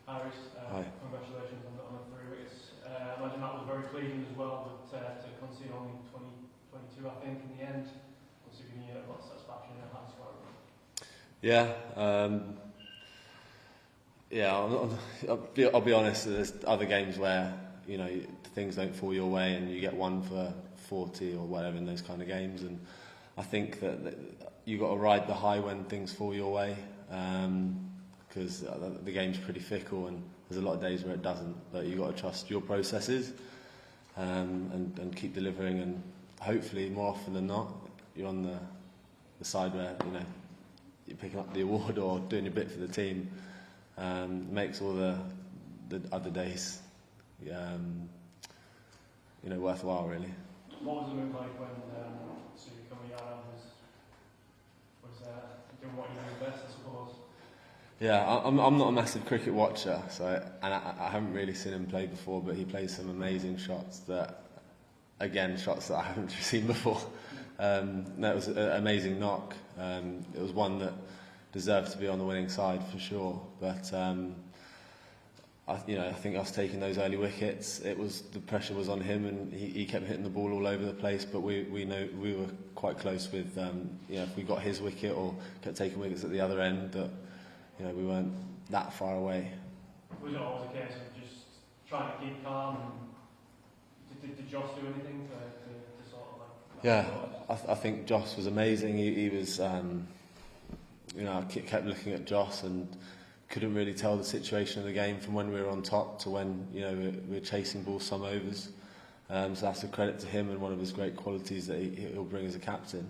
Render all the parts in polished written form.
Hi Reece, Hi. congratulations on the 3 wickets. I imagine that was very pleasing as well, but to concede only 22 I think in the end, must have given you a lot of satisfaction in a high score. Yeah, I'll be honest, there's other games where, you know, things don't fall your way and you get one for 40 or whatever in those kind of games, and I think that you've got to ride the high when things fall your way, because the game's pretty fickle and there's a lot of days where it doesn't, but you've got to trust your processes, and keep delivering, and hopefully more often than not you're on the side where, you know, you're picking up the award or doing your bit for the team. Makes all the other days, you know, worthwhile really. What was it look like when Suryakuma was doing what you do best, I suppose? Yeah, I'm not a massive cricket watcher, and I haven't really seen him play before, but he plays some amazing shots that I haven't seen before. That was an amazing knock. It was one that deserved to be on the winning side for sure, but I think us taking those early wickets, the pressure was on him, and he kept hitting the ball all over the place. But we know we were quite close with, if we got his wicket or kept taking wickets at the other end, that, you know, we weren't that far away. Was it always a case of just trying to keep calm? And did Josh do anything to sort of like? Yeah, I think Josh was amazing. He was, I kept looking at Josh and couldn't really tell the situation of the game from when we were on top to when, you know, we were chasing balls some overs. So that's a credit to him and one of his great qualities that he'll bring as a captain.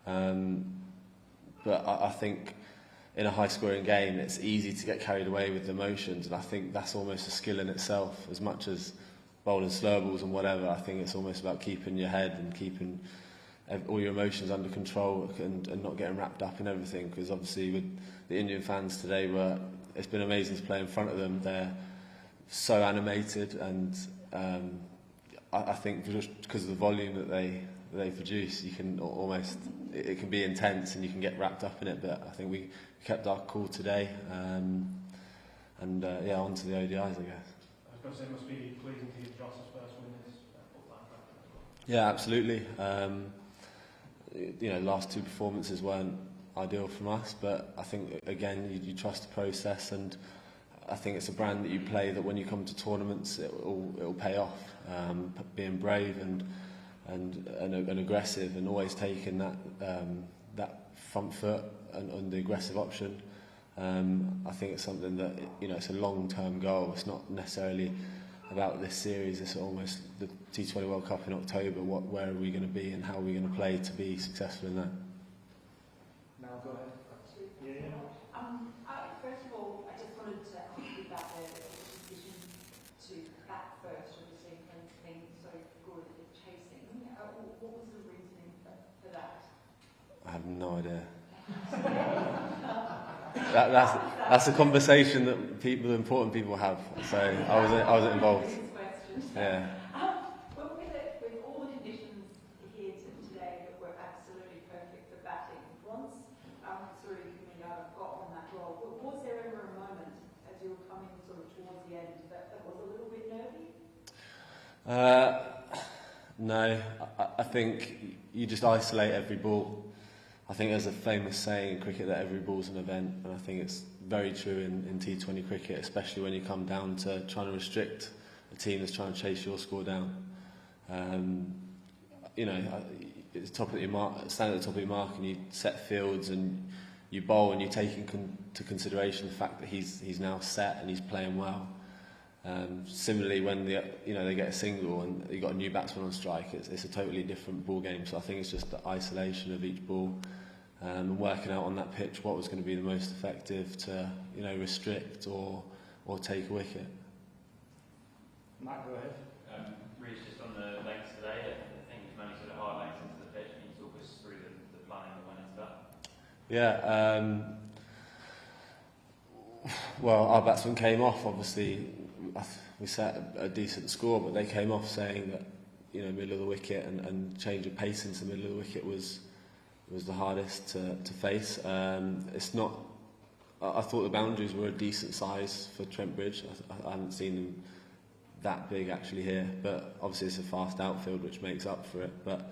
But I think in a high-scoring game, it's easy to get carried away with emotions, and I think that's almost a skill in itself. As much as bowling slow balls and whatever, I think it's almost about keeping your head and keeping all your emotions under control and not getting wrapped up in everything. Because obviously with the Indian fans today, it's been amazing to play in front of them. They're so animated, and I think just because of the volume that they produce, you can almost, it can be intense and you can get wrapped up in it. But I think we kept our cool today, and on to the ODIs, I guess. I was going to say, it must be pleasing to get Josh's first win in this full-time practice as well. Yeah, absolutely. Last two performances weren't ideal from us, but I think again you trust the process, and I think it's a brand that you play that when you come to tournaments it'll pay off. Being brave and aggressive, and always taking that front foot and the aggressive option. I think it's something that, you know, it's a long-term goal. It's not necessarily about this series. It's almost the T20 World Cup in October. Where are we going to be, and how are we going to play to be successful in that? Now go ahead. First of all, I just wanted to ask you about the decision to bat first, obviously, and being so good at chasing. What was the reasoning for that? I have no idea. That's a conversation that important people have. So I wasn't involved. Yeah. Well, with all the conditions here today that were absolutely perfect for batting, once Suryakuma got on that roll, was there ever a moment as you were coming sort of towards the end that was a little bit nervy? No, I think you just isolate every ball. I think there's a famous saying in cricket that every ball's an event, and I think it's very true in T20 cricket, especially when you come down to trying to restrict a team that's trying to chase your score down. It's stand at the top of your mark, and you set fields and you bowl, and you take into consideration the fact that he's now set and he's playing well. Similarly, when they get a single and you've got a new batsman on strike, it's a totally different ball game. So I think it's just the isolation of each ball, and working out on that pitch what was going to be the most effective to, you know, restrict or take a wicket. Matt, go ahead. Reece, just on the lengths today, I think you've managed to get hard lengths into the pitch. Can you talk us through the planning that went into that? Yeah. Well, our batsman came off. Obviously, we set a decent score, but they came off saying that, you know, middle of the wicket and change of pace into the middle of the wicket was the hardest to face. It's not. I thought the boundaries were a decent size for Trent Bridge. I haven't seen them that big actually here, but obviously it's a fast outfield which makes up for it. But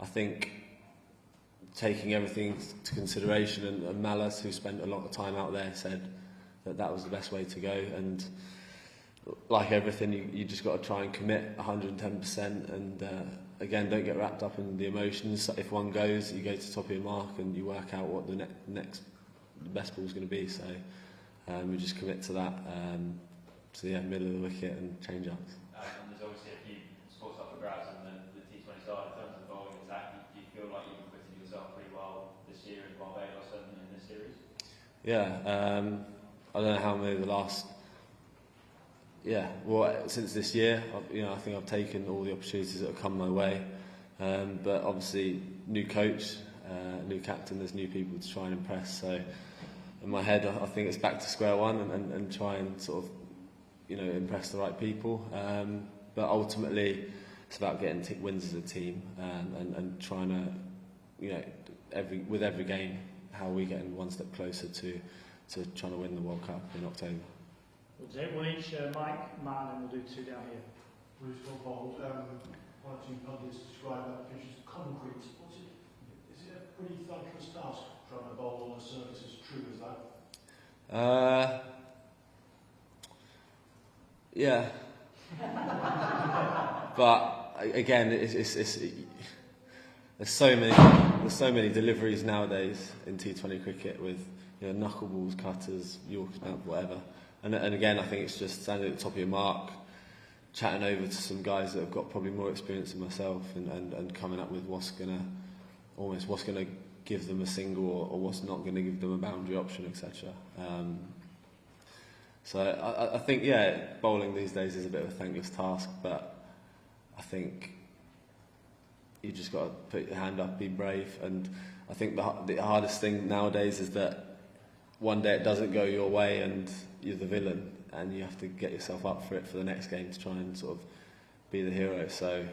I think taking everything into consideration, and Malas, who spent a lot of time out there, said that was the best way to go. And like everything, you just got to try and commit 110%, and again, don't get wrapped up in the emotions. If one goes, you go to the top of your mark and you work out what the next best ball is going to be. So we just commit to that. So yeah, middle of the wicket and change ups. And there's obviously a few sports up for grabs on the T20 side in terms of bowling attack. Do you feel like you've acquitted yourself pretty well this year in Barbados and in this series? Yeah, I don't know how many of the last. Yeah, well, since this year, I think I've taken all the opportunities that have come my way. But obviously, new coach, new captain, there's new people to try and impress. So in my head, I think it's back to square one and try and sort of, impress the right people. But ultimately, it's about getting wins as a team and trying to, with every game, how we getting one step closer to trying to win the World Cup in October. We'll take one each, Mike, Martin, and we'll do two down here. Bruce Bold, one or two pundits describe that pitch as concrete. Is it a pretty thankless task trying to bowl on a surface as true as that? Yeah. But again, there's so many deliveries nowadays in T20 cricket with knuckleballs, cutters, Yorker snap, whatever. And again, I think it's just standing at the top of your mark, chatting over to some guys that have got probably more experience than myself, and coming up with what's gonna give them a single or what's not going to give them a boundary option, etc. So I think, bowling these days is a bit of a thankless task, but I think you just got to put your hand up, be brave, and I think the hardest thing nowadays is that one day it doesn't go your way and you're the villain, and you have to get yourself up for it for the next game to try and sort of be the hero. So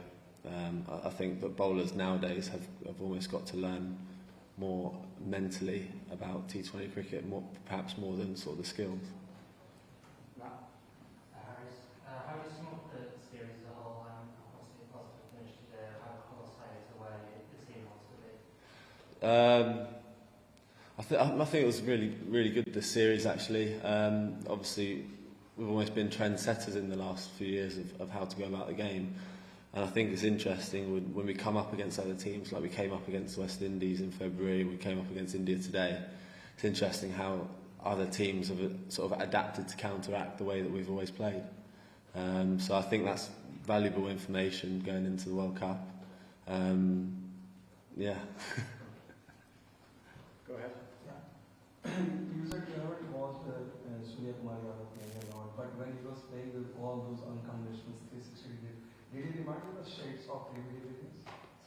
I think that bowlers nowadays have almost got to learn more mentally about T20 cricket, perhaps more than sort of the skills. How do you sum up the series as a whole? Obviously a positive finish today. How close is the way the team wants to be? I think it was really, really good, this series actually. Obviously, we've almost been trendsetters in the last few years of how to go about the game. And I think it's interesting when we come up against other teams, like we came up against the West Indies in February, we came up against India today. It's interesting how other teams have sort of adapted to counteract the way that we've always played. So I think that's valuable information going into the World Cup. Yeah. Go ahead. You said you haven't watched Surya Kumar Yadav playing a lot, but when he was playing with all those unconditionals, 360 degrees, did he remind you of shades of everyday Williams?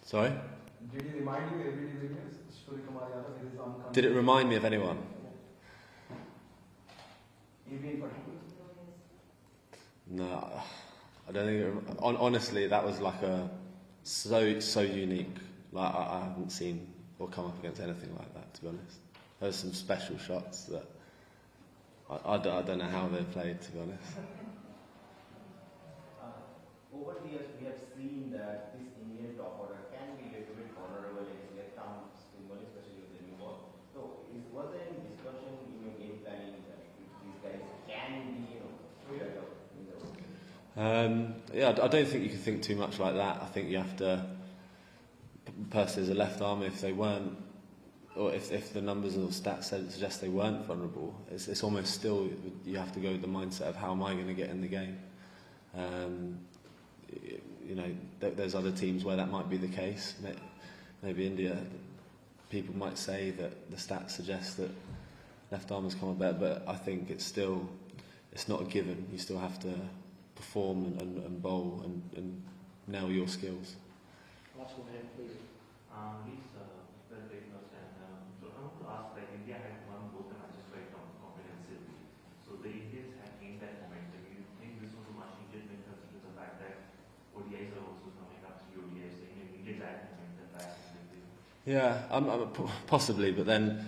Sorry? Did he remind you of everyday Williams? Surya Kumar Yadav with his unconditional. Did it remind me of anyone? AB in particular? No, I don't think. Honestly, that was like so unique. Like I haven't seen or come up against anything like that, to be honest. There's some special shots that I don't know how they played, to be honest. Over the years, we have seen that this Indian top order can be a little bit vulnerable against left-arm spin, especially with the new ball. So, was there any discussion in your game planning that these guys can be, better in the I don't think you can think too much like that. I think you have to. Personally, as a left arm, if they weren't, or if the numbers or stats suggest they weren't vulnerable, it's almost still you have to go with the mindset of how am I going to get in the game. There's other teams where that might be the case. Maybe India, people might say that the stats suggest that left armers come up better, but I think it's not a given. You still have to perform and bowl and nail your skills. Last one here, please. Reece, well played first, and so I want to ask, like India had won both the matches quite comprehensively. So the Indians had gained that momentum. You think this was a much easier Yeah, possibly, but then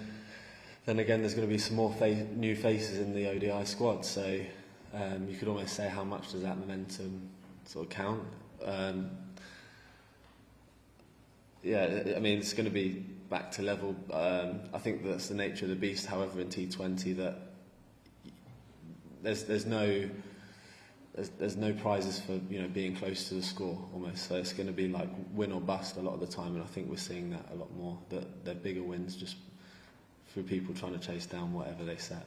again, there's going to be some more new faces in the ODI squad, so you could almost say how much does that momentum sort of count. Yeah, I mean, it's going to be back to level. I think that's the nature of the beast. However, in T20, that there's no prizes for being close to the score almost. So it's going to be like win or bust a lot of the time, and I think we're seeing that a lot more. That they're bigger wins just through people trying to chase down whatever they set.